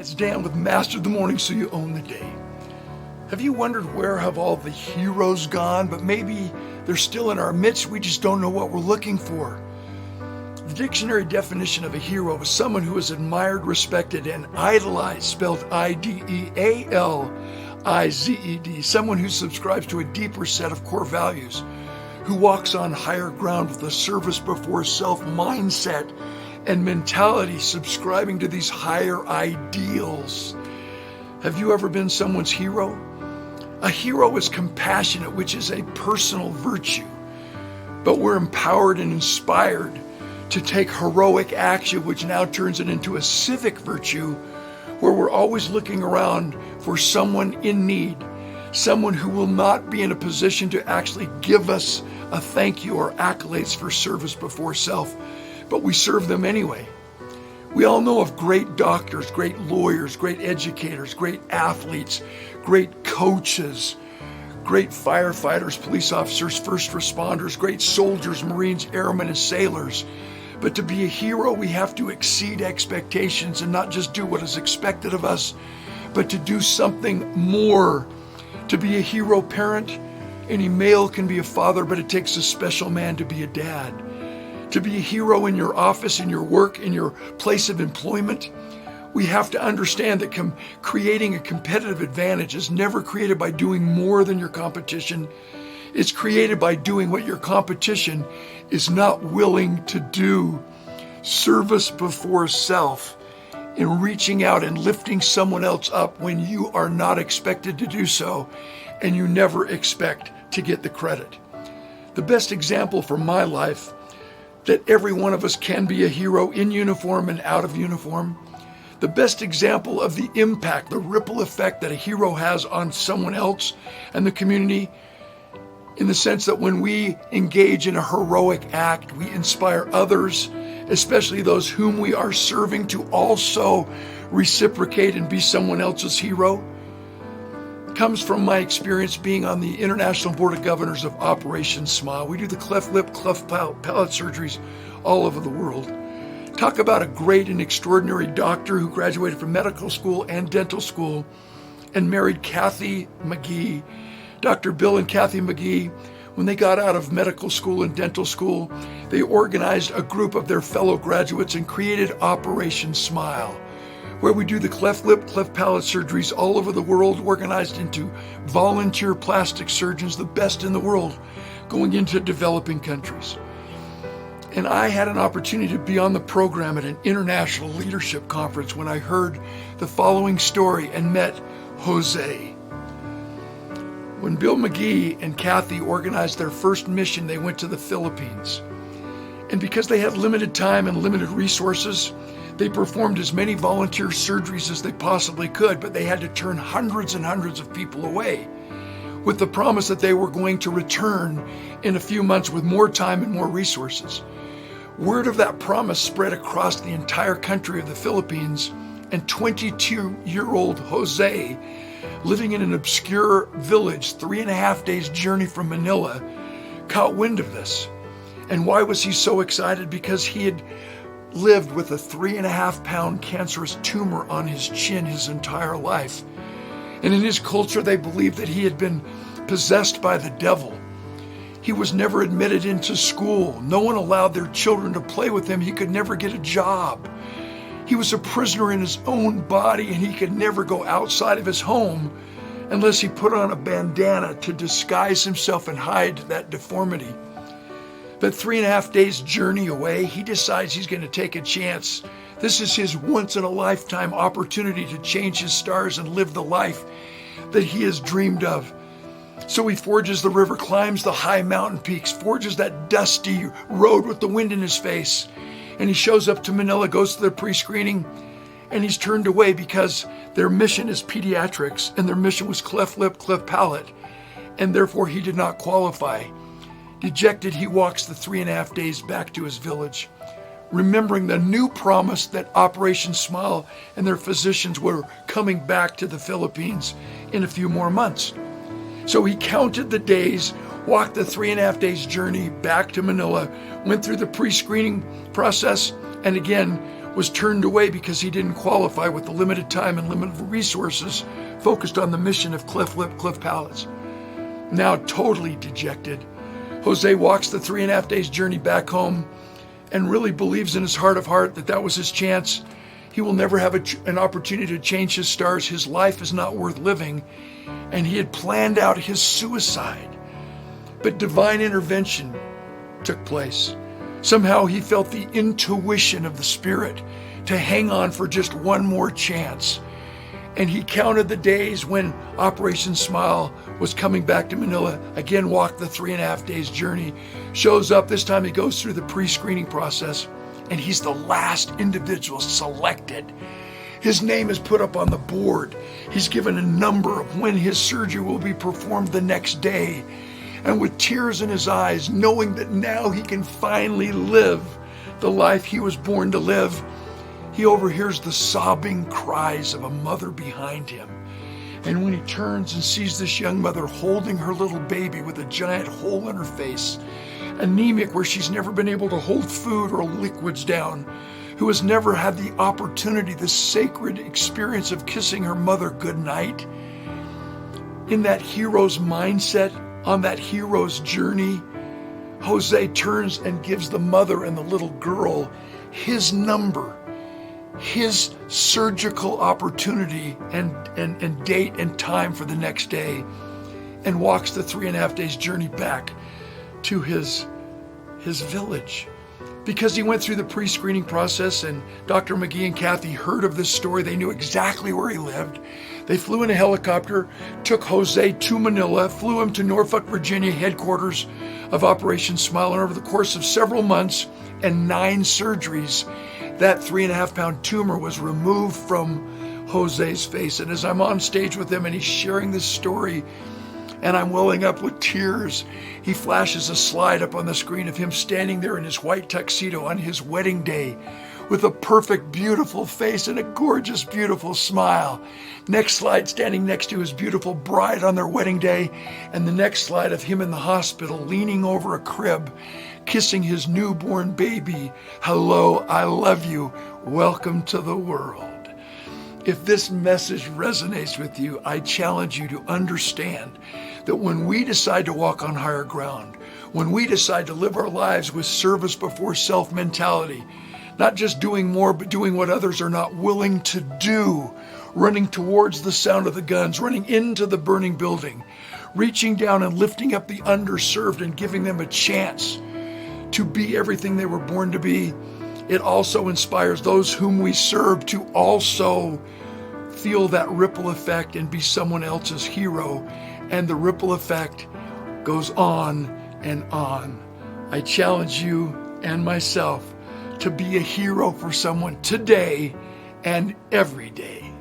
It's Dan with Master of the Morning, so you own the day. Have you wondered where have all the heroes gone, but maybe they're still in our midst, we just don't know what we're looking for? The dictionary definition of a hero is someone who is admired, respected, and idolized, spelled I-D-E-A-L-I-Z-E-D, someone who subscribes to a deeper set of core values, who walks on higher ground with a service before self mindset and mentality, subscribing to these higher ideals. Have you ever been someone's hero? A hero is compassionate, which is a personal virtue, but we're empowered and inspired to take heroic action, which now turns it into a civic virtue, where we're always looking around for someone in need, someone who will not be in a position to actually give us a thank you or accolades for service before self, but we serve them anyway. We all know of great doctors, great lawyers, great educators, great athletes, great coaches, great firefighters, police officers, first responders, great soldiers, Marines, airmen, and sailors. But to be a hero, we have to exceed expectations and not just do what is expected of us, but to do something more. To be a hero parent, any male can be a father, but it takes a special man to be a dad. To be a hero in your office, in your work, in your place of employment, we have to understand that creating a competitive advantage is never created by doing more than your competition. It's created by doing what your competition is not willing to do. Service before self, in reaching out and lifting someone else up when you are not expected to do so, and you never expect to get the credit. The best example from my life that every one of us can be a hero in uniform and out of uniform. The best example of the impact, the ripple effect that a hero has on someone else and the community, in the sense that when we engage in a heroic act, we inspire others, especially those whom we are serving, to also reciprocate and be someone else's hero. Comes from my experience being on the International Board of Governors of Operation Smile. We do the cleft lip, cleft palate surgeries all over the world. Talk about a great and extraordinary doctor who graduated from medical school and dental school and married Kathy McGee. Dr. Bill and Kathy McGee, when they got out of medical school and dental school, they organized a group of their fellow graduates and created Operation Smile, where we do the cleft lip, cleft palate surgeries all over the world, organized into volunteer plastic surgeons, the best in the world, going into developing countries. And I had an opportunity to be on the program at an international leadership conference when I heard the following story and met Jose. When Bill McGee and Kathy organized their first mission, they went to the Philippines. And because they had limited time and limited resources, they performed as many volunteer surgeries as they possibly could, but they had to turn hundreds and hundreds of people away with the promise that they were going to return in a few months with more time and more resources. Word of that promise spread across the entire country of the Philippines, and 22-year-old Jose, living in an obscure village 3.5 days journey from Manila, caught wind of this. And why was he so excited? Because he had lived with a 3.5-pound cancerous tumor on his chin his entire life. And in his culture, they believed that he had been possessed by the devil. He was never admitted into school. No one allowed their children to play with him. He could never get a job. He was a prisoner in his own body, and he could never go outside of his home unless he put on a bandana to disguise himself and hide that deformity. But 3.5 days journey away, he decides he's going to take a chance. This is his once-in-a-lifetime opportunity to change his stars and live the life that he has dreamed of. So he forges the river, climbs the high mountain peaks, forges that dusty road with the wind in his face. And he shows up to Manila, goes to the pre-screening, and he's turned away because their mission is pediatrics, and their mission was cleft lip, cleft palate, and therefore he did not qualify. Dejected, he walks the 3.5 days back to his village, remembering the new promise that Operation Smile and their physicians were coming back to the Philippines in a few more months. So he counted the days, walked the 3.5 days journey back to Manila, went through the pre-screening process, and again was turned away because he didn't qualify with the limited time and limited resources focused on the mission of Cleft Lip, Cliff Palace. Now totally dejected, Jose walks the 3.5 days journey back home and really believes in his heart of heart that that was his chance. He will never have an opportunity to change his stars. His life is not worth living. And he had planned out his suicide. But divine intervention took place. Somehow he felt the intuition of the Spirit to hang on for just one more chance. And he counted the days when Operation Smile was coming back to Manila, again walked the 3.5 days journey, shows up. This time he goes through the pre-screening process, and he's the last individual selected. His name is put up on the board. He's given a number of when his surgery will be performed the next day. And with tears in his eyes, knowing that now he can finally live the life he was born to live, he overhears the sobbing cries of a mother behind him. And when he turns and sees this young mother holding her little baby with a giant hole in her face, anemic where she's never been able to hold food or liquids down, who has never had the opportunity, the sacred experience of kissing her mother goodnight, in that hero's mindset, on that hero's journey, Jose turns and gives the mother and the little girl his number, his surgical opportunity and date and time for the next day, and walks the 3.5 days journey back to his village. Because he went through the pre-screening process and Dr. McGee and Kathy heard of this story, they knew exactly where he lived. They flew in a helicopter, took Jose to Manila, flew him to Norfolk, Virginia, headquarters of Operation Smile, and over the course of several months and 9 surgeries, that 3.5-pound tumor was removed from Jose's face. And as I'm on stage with him and he's sharing this story, and I'm welling up with tears, he flashes a slide up on the screen of him standing there in his white tuxedo on his wedding day with a perfect, beautiful face and a gorgeous, beautiful smile. Next slide, standing next to his beautiful bride on their wedding day, and the next slide of him in the hospital leaning over a crib, kissing his newborn baby. Hello, I love you. Welcome to the world. If this message resonates with you, I challenge you to understand that when we decide to walk on higher ground, when we decide to live our lives with service before self mentality, not just doing more, but doing what others are not willing to do, running towards the sound of the guns, running into the burning building, reaching down and lifting up the underserved and giving them a chance to be everything they were born to be, it also inspires those whom we serve to also feel that ripple effect and be someone else's hero. And the ripple effect goes on and on. I challenge you and myself to be a hero for someone today and every day.